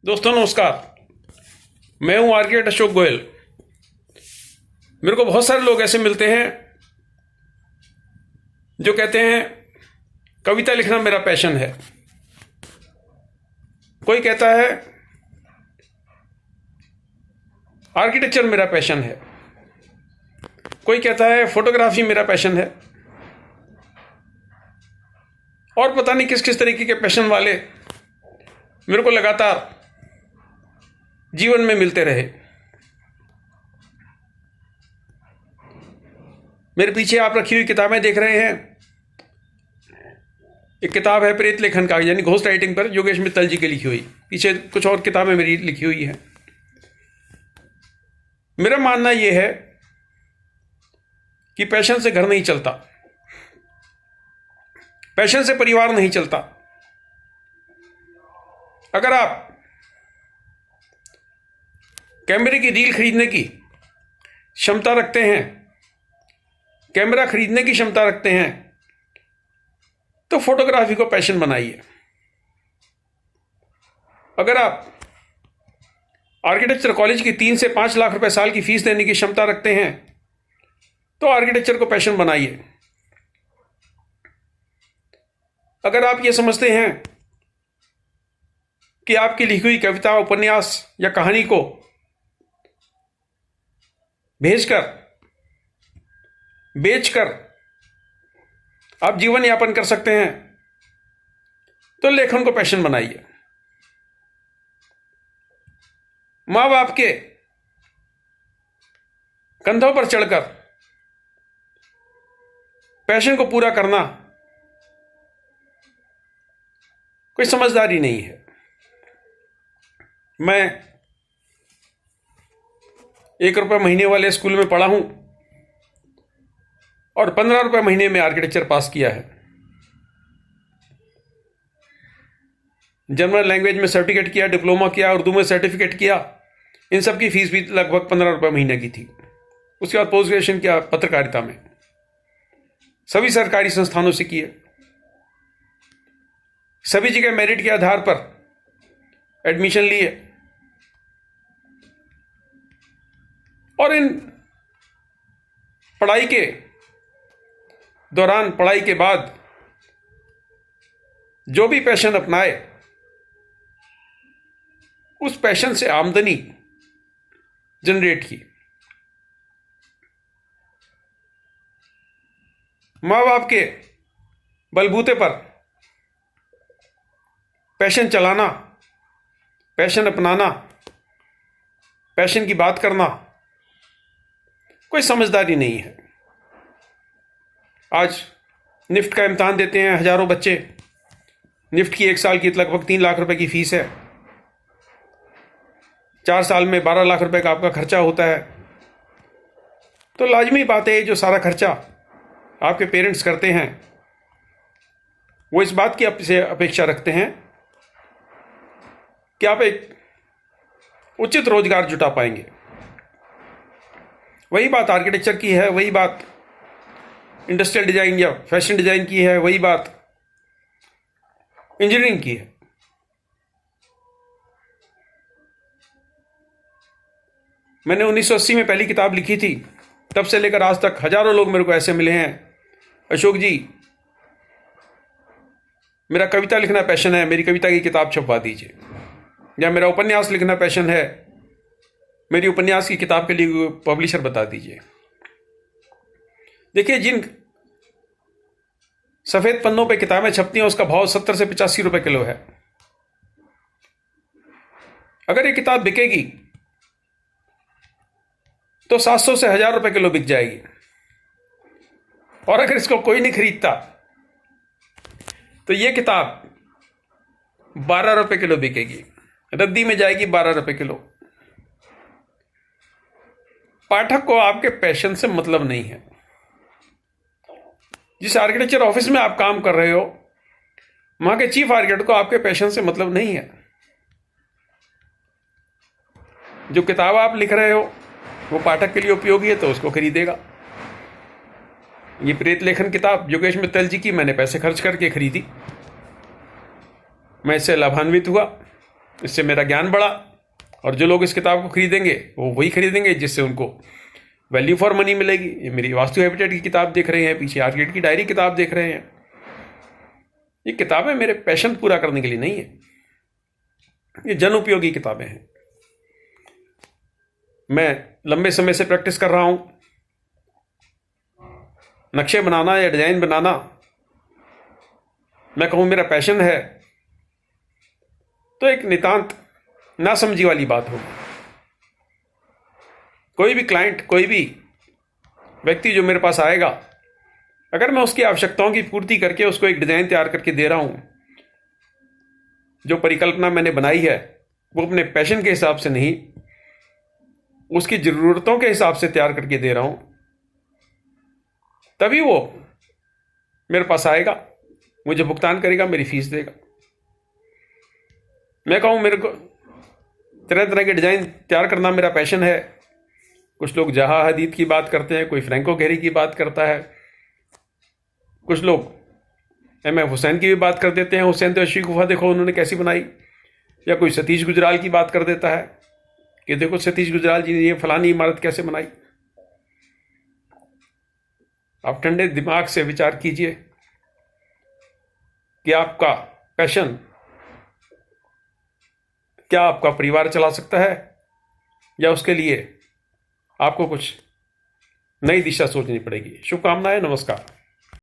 दोस्तों नमस्कार। मैं हूं आर्किटेक्ट अशोक गोयल। मेरे को बहुत सारे लोग ऐसे मिलते हैं जो कहते हैं कविता लिखना मेरा पैशन है। कोई कहता है आर्किटेक्चर मेरा पैशन है। कोई कहता है फोटोग्राफी मेरा पैशन है। और पता नहीं किस किस तरीके के पैशन वाले मेरे को लगातार जीवन में मिलते रहे। मेरे पीछे आप रखी हुई किताबें देख रहे हैं। एक किताब है प्रेत लेखन का, यानी घोस्ट राइटिंग पर, योगेश मित्तल जी की लिखी हुई। पीछे कुछ और किताबें मेरी लिखी हुई हैं। मेरा मानना यह है कि पैशन से घर नहीं चलता, पैशन से परिवार नहीं चलता। अगर आप कैमरे की रील खरीदने की क्षमता रखते हैं, कैमरा खरीदने की क्षमता रखते हैं, तो फोटोग्राफी को पैशन बनाइए। अगर आप आर्किटेक्चर कॉलेज की 3 से 5 लाख रुपए साल की फीस देने की क्षमता रखते हैं, तो आर्किटेक्चर को पैशन बनाइए। अगर आप ये समझते हैं कि आपकी लिखी हुई कविता, उपन्यास या कहानी को भेजकर, बेचकर आप जीवन यापन कर सकते हैं, तो लेखन को पैशन बनाइए। मां बाप के कंधों पर चढ़कर पैशन को पूरा करना कोई समझदारी नहीं है। मैं 1 रुपये महीने वाले स्कूल में पढ़ा हूं और 15 रुपये महीने में आर्किटेक्चर पास किया है। जर्मन लैंग्वेज में सर्टिफिकेट किया, डिप्लोमा किया, उर्दू में सर्टिफिकेट किया। इन सब की फीस भी लगभग 15 रुपये महीने की थी। उसके बाद पोस्ट ग्रेजुएशन किया पत्रकारिता में, सभी सरकारी संस्थानों से किए। सभी जगह मेरिट के आधार पर एडमिशन लिए और इन पढ़ाई के दौरान, पढ़ाई के बाद जो भी पैशन अपनाए, उस पैशन से आमदनी जनरेट की। मां बाप के बलबूते पर पैशन चलाना, पैशन अपनाना, पैशन की बात करना कोई समझदारी नहीं है। आज निफ्ट का इम्तहान देते हैं हजारों बच्चे। निफ्ट की 1 साल की लगभग 3 लाख रुपए की फीस है। 4 साल में 12 लाख रुपए का आपका खर्चा होता है। तो लाजमी बात है, जो सारा खर्चा आपके पेरेंट्स करते हैं, वो इस बात की आपसे अपेक्षा रखते हैं कि आप एक उचित रोजगार जुटा पाएंगे। वही बात आर्किटेक्चर की है, वही बात इंडस्ट्रियल डिजाइन या फैशन डिजाइन की है, वही बात इंजीनियरिंग की है। मैंने 1980 में पहली किताब लिखी थी। तब से लेकर आज तक हजारों लोग मेरे को ऐसे मिले हैं, अशोक जी मेरा कविता लिखना पैशन है, मेरी कविता की किताब छपवा दीजिए। या मेरा उपन्यास लिखना पैशन है, मेरी उपन्यास की किताब के लिए पब्लिशर बता दीजिए। देखिए, जिन सफेद पन्नों पे किताबें छपती हैं उसका भाव 70 से 85 रुपए किलो है। अगर ये किताब बिकेगी तो 700 से 1000 रुपए किलो बिक जाएगी। और अगर इसको कोई नहीं खरीदता तो ये किताब 12 रुपए किलो बिकेगी, रद्दी में जाएगी 12 रुपए किलो। पाठक को आपके पैशन से मतलब नहीं है। जिस आर्किटेक्चर ऑफिस में आप काम कर रहे हो, वहां के चीफ आर्किटेक्ट को आपके पैशन से मतलब नहीं है। जो किताब आप लिख रहे हो वो पाठक के लिए उपयोगी है तो उसको खरीदेगा। ये प्रेत लेखन किताब योगेश मित्तल जी की मैंने पैसे खर्च करके खरीदी। मैं इससे लाभान्वित हुआ। इससे मेरा ज्ञान बढ़ा, और जो लोग इस किताब को खरीदेंगे वो वही खरीदेंगे जिससे उनको वैल्यू फॉर मनी मिलेगी। ये मेरी वास्तु हैबिटेट की किताब देख रहे हैं, पीछे आर्किटेक्ट की डायरी किताब देख रहे हैं। ये किताबें मेरे पैशन पूरा करने के लिए नहीं है, ये जन उपयोगी किताबें हैं। मैं लंबे समय से प्रैक्टिस कर रहा हूं, नक्शे बनाना या डिजाइन बनाना मैं कहूं मेरा पैशन है, तो एक नितांत नासमझी वाली बात होगी। कोई भी क्लाइंट, कोई भी व्यक्ति जो मेरे पास आएगा, अगर मैं उसकी आवश्यकताओं की पूर्ति करके उसको एक डिजाइन तैयार करके दे रहा हूं, जो परिकल्पना मैंने बनाई है वो अपने पैशन के हिसाब से नहीं, उसकी जरूरतों के हिसाब से तैयार करके दे रहा हूं, तभी वो मेरे पास आएगा, मुझे भुगतान करेगा, मेरी फीस देगा। मैं कहूं मेरे को तरह तरह के डिजाइन तैयार करना मेरा पैशन है। कुछ लोग जहा हदीद की बात करते हैं, कोई फ्रैंको घेरी की बात करता है, कुछ लोग एम.एफ. हुसैन की भी बात कर देते हैं, हुसैन तोशी गुफा देखो उन्होंने कैसी बनाई, या कोई सतीश गुजराल की बात कर देता है कि देखो सतीश गुजराल जी ने ये फलानी इमारत कैसे बनाई। आप ठंडे दिमाग से विचार कीजिए कि आपका पैशन क्या आपका परिवार चला सकता है, या उसके लिए आपको कुछ नई दिशा सोचनी पड़ेगी। शुभकामनाएं, नमस्कार।